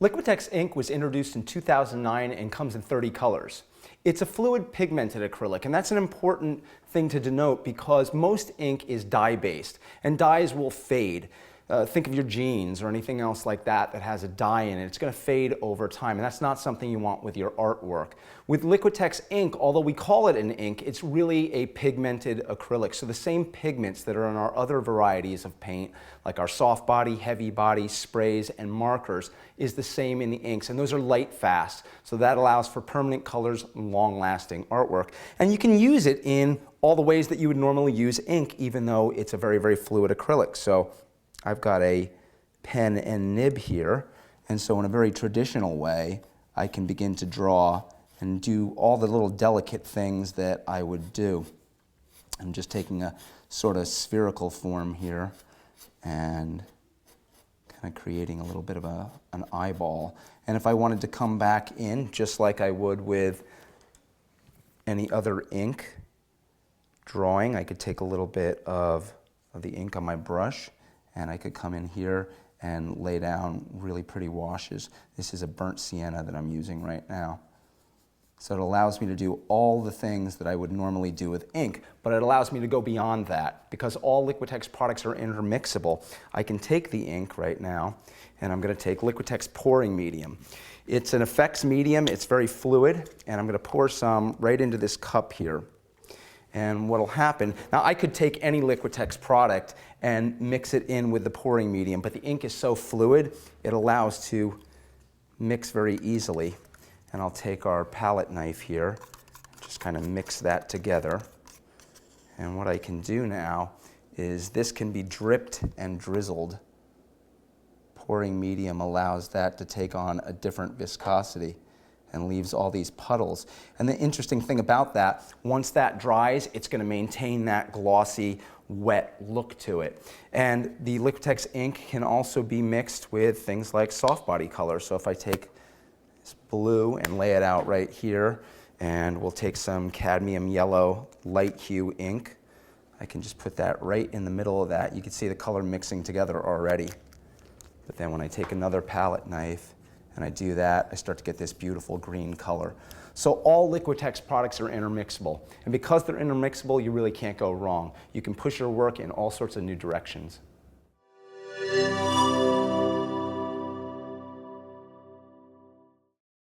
Liquitex ink was introduced in 2009 and comes in 30 colors. It's a fluid pigmented acrylic, and that's an important thing to denote because most ink is dye-based, and dyes will fade. Think of your jeans or anything else like that that has a dye in it. It's going to fade over time, and that's not something you want with your artwork. With Liquitex ink, although we call it an ink, it's really a pigmented acrylic. So the same pigments that are in our other varieties of paint, like our soft body, heavy body, sprays, and markers, is the same in the inks, and those are light fast. So that allows for permanent colors and long-lasting artwork. And you can use it in all the ways that you would normally use ink, even though it's a very, very fluid acrylic. So I've got a pen and nib here, and so in a very traditional way, I can begin to draw and do all the little delicate things that I would do. I'm just taking a sort of spherical form here and kind of creating a little bit of an eyeball. And if I wanted to come back in, just like I would with any other ink drawing, I could take a little bit of the ink on my brush, and I could come in here and lay down really pretty washes. This is a burnt sienna that I'm using right now. So it allows me to do all the things that I would normally do with ink, but it allows me to go beyond that. Because all Liquitex products are intermixable, I can take the ink right now, and I'm going to take Liquitex pouring medium. It's an effects medium, it's very fluid, and I'm going to pour some right into this cup here. And what'll happen, now I could take any Liquitex product and mix it in with the pouring medium, but the ink is so fluid, it allows to mix very easily. And I'll take our palette knife here, just kind of mix that together. And what I can do now is this can be dripped and drizzled. Pouring medium allows that to take on a different viscosity and leaves all these puddles. And the interesting thing about that, once that dries, it's going to maintain that glossy, wet look to it. And the Liquitex ink can also be mixed with things like soft body color. So if I take this blue and lay it out right here, and we'll take some cadmium yellow light hue ink, I can just put that right in the middle of that. You can see the color mixing together already. But then when I take another palette knife and I do that, I start to get this beautiful green color. So all Liquitex products are intermixable. And because they're intermixable, you really can't go wrong. You can push your work in all sorts of new directions.